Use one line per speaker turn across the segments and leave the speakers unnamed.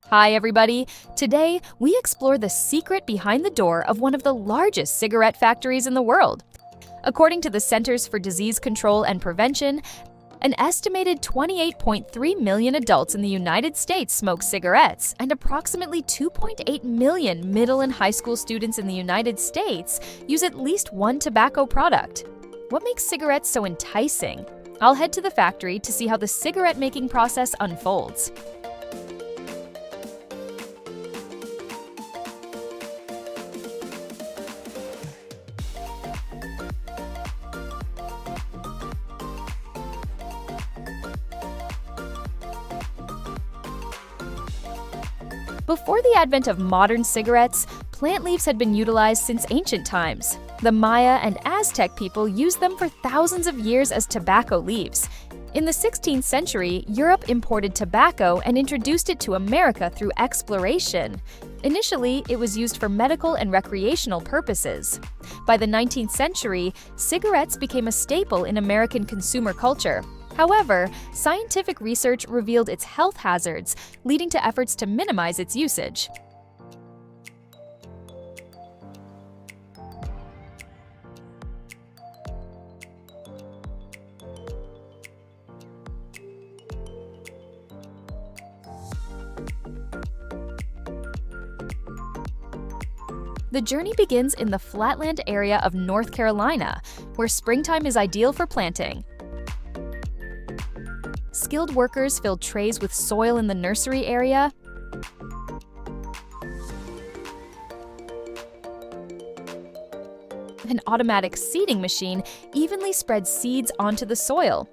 Hi, everybody. Today, we explore the secret behind the door of one of the largest cigarette factories in the world. According to the Centers for Disease Control and Prevention, an estimated 28.3 million adults in the United States smoke cigarettes, and approximately 2.8 million middle and high school students in the United States use at least one tobacco product. What makes cigarettes so enticing? I'll head to the factory to see how the cigarette-making process unfolds. Before the advent of modern cigarettes, plant leaves had been utilized since ancient times. The Maya and Aztec people used them for thousands of years as tobacco leaves. In the 16th century, Europe imported tobacco and introduced it to America through exploration. Initially, it was used for medical and recreational purposes. By the 19th century, cigarettes became a staple in American consumer culture. However, scientific research revealed its health hazards, leading to efforts to minimize its usage. The journey begins in the flatland area of North Carolina, where springtime is ideal for planting. Skilled workers fill trays with soil in the nursery area. An automatic seeding machine evenly spreads seeds onto the soil.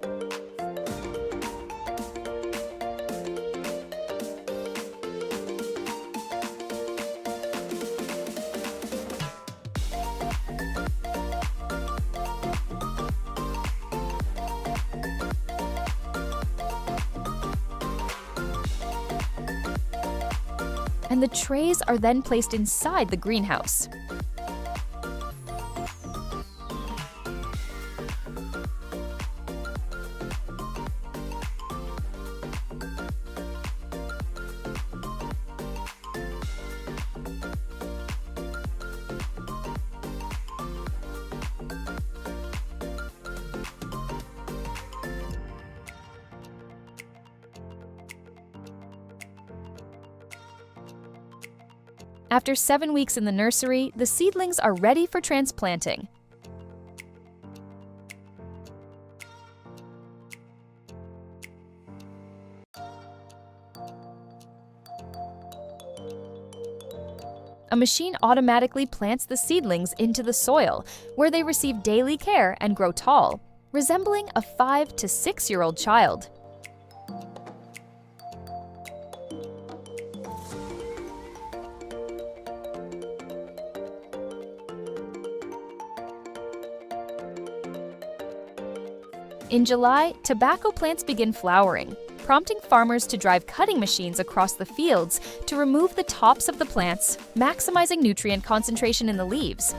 And the trays are then placed inside the greenhouse. After 7 weeks in the nursery, the seedlings are ready for transplanting. A machine automatically plants the seedlings into the soil, where they receive daily care and grow tall, resembling a 5 to 6-year-old child. In July, tobacco plants begin flowering, prompting farmers to drive cutting machines across the fields to remove the tops of the plants, maximizing nutrient concentration in the leaves.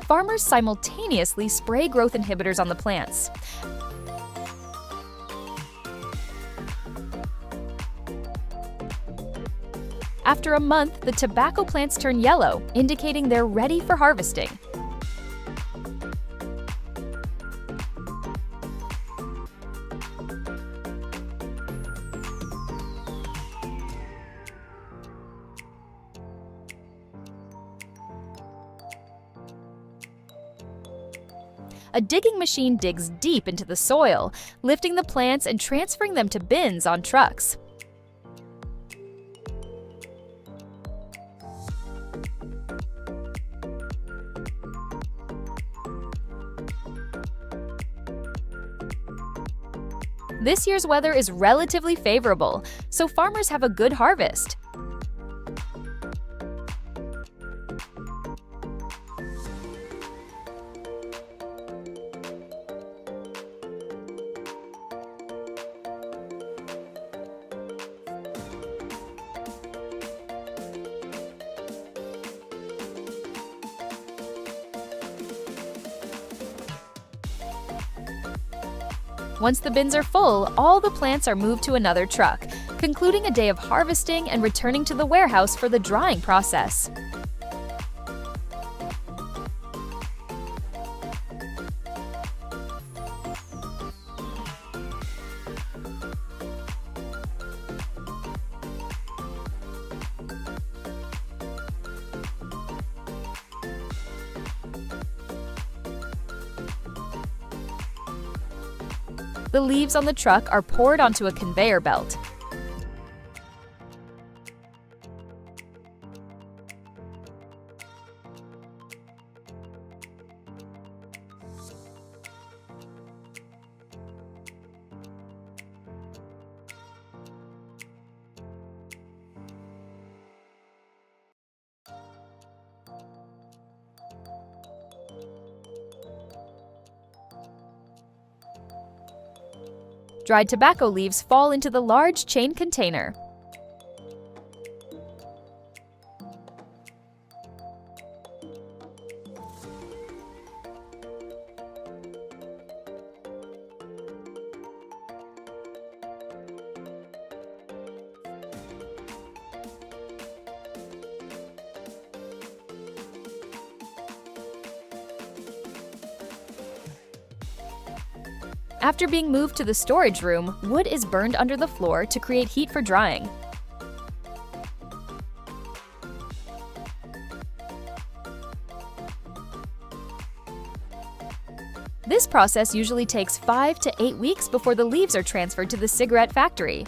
Farmers simultaneously spray growth inhibitors on the plants. After a month, the tobacco plants turn yellow, indicating they're ready for harvesting. A digging machine digs deep into the soil, lifting the plants and transferring them to bins on trucks. This year's weather is relatively favorable, so farmers have a good harvest. Once the bins are full, all the plants are moved to another truck, concluding a day of harvesting and returning to the warehouse for the drying process. The leaves on the truck are poured onto a conveyor belt. Dried tobacco leaves fall into the large chain container. After being moved to the storage room, wood is burned under the floor to create heat for drying. This process usually takes 5 to 8 weeks before the leaves are transferred to the cigarette factory.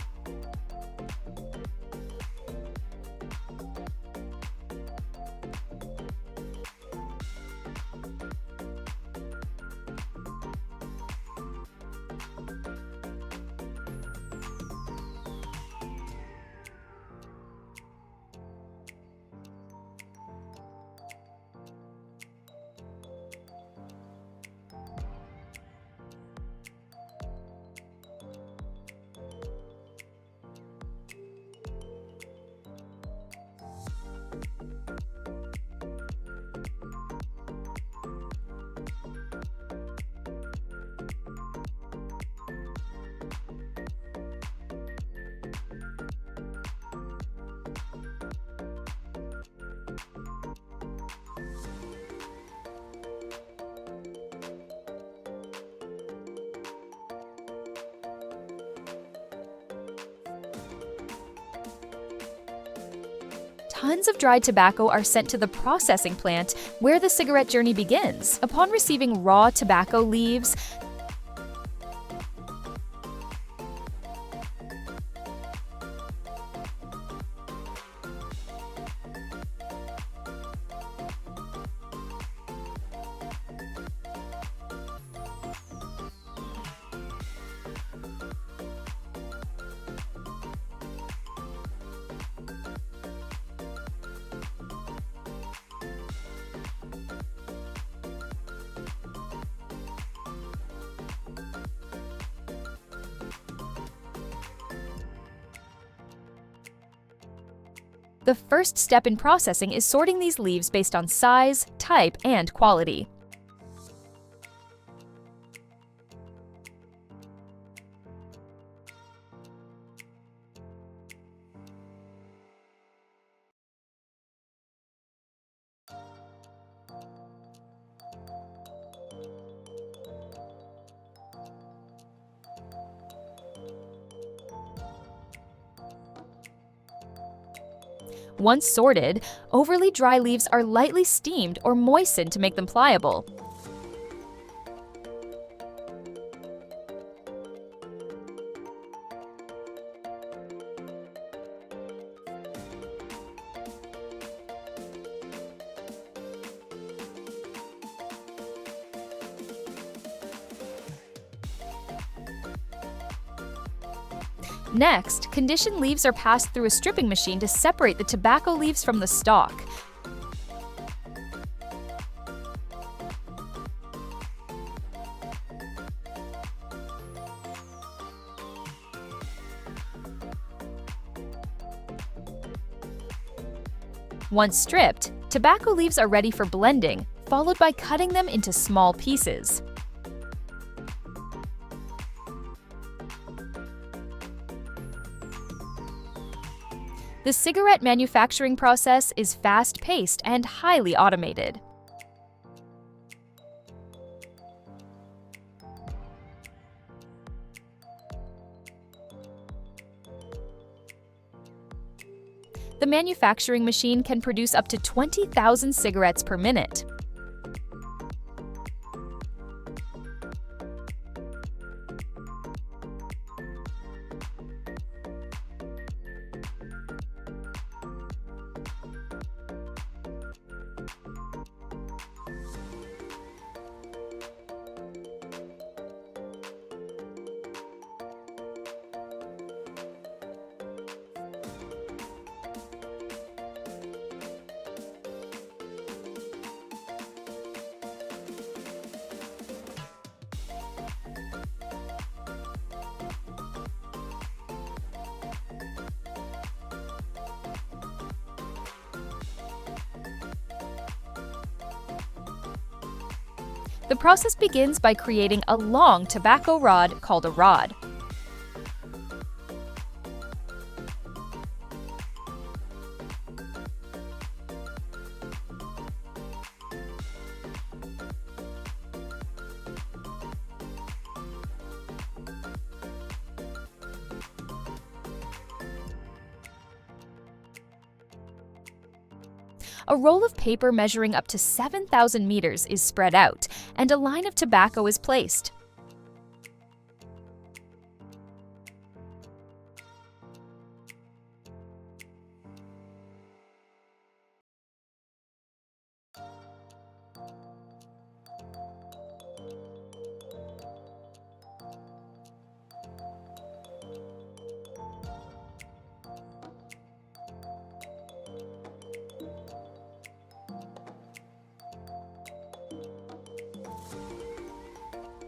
Tons of dried tobacco are sent to the processing plant where the cigarette journey begins. Upon receiving raw tobacco leaves, the first step in processing is sorting these leaves based on size, type, and quality. Once sorted, overly dry leaves are lightly steamed or moistened to make them pliable. Next, conditioned leaves are passed through a stripping machine to separate the tobacco leaves from the stalk. Once stripped, tobacco leaves are ready for blending, followed by cutting them into small pieces. The cigarette manufacturing process is fast-paced and highly automated. The manufacturing machine can produce up to 20,000 cigarettes per minute. The process begins by creating a long tobacco rod called a rod. A roll of paper measuring up to 7,000 meters is spread out, and a line of tobacco is placed.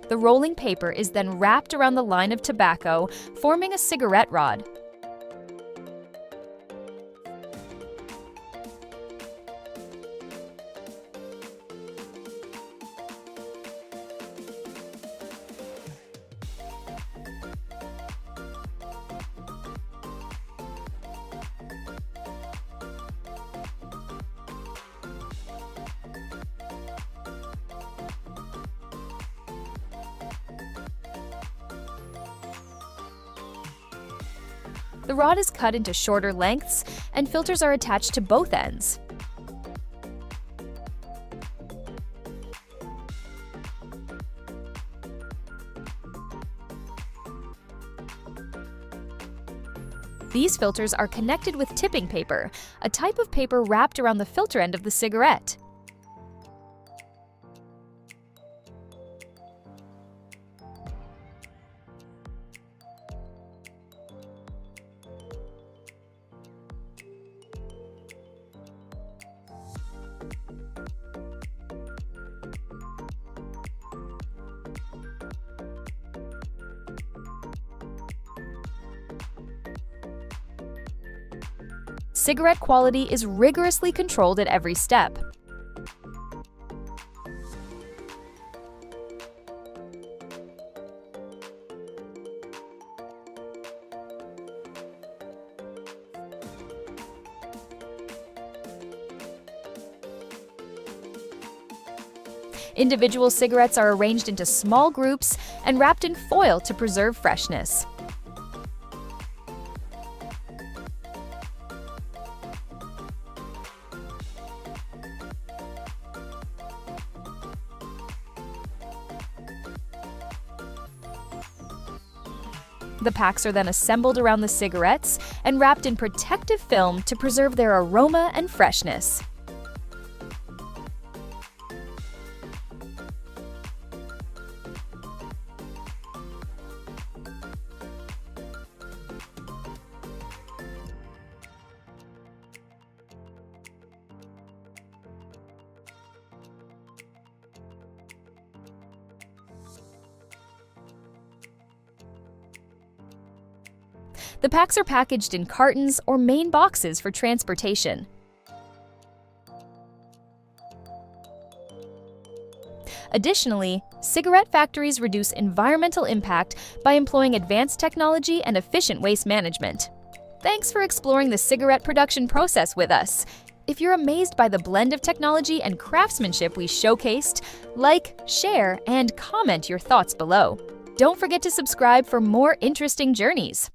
The rolling paper is then wrapped around the line of tobacco, forming a cigarette rod. The rod is cut into shorter lengths, and filters are attached to both ends. These filters are connected with tipping paper, a type of paper wrapped around the filter end of the cigarette. Cigarette quality is rigorously controlled at every step. Individual cigarettes are arranged into small groups and wrapped in foil to preserve freshness. The packs are then assembled around the cigarettes and wrapped in protective film to preserve their aroma and freshness. The packs are packaged in cartons or main boxes for transportation. Additionally, cigarette factories reduce environmental impact by employing advanced technology and efficient waste management. Thanks for exploring the cigarette production process with us. If you're amazed by the blend of technology and craftsmanship we showcased, like, share, and comment your thoughts below. Don't forget to subscribe for more interesting journeys.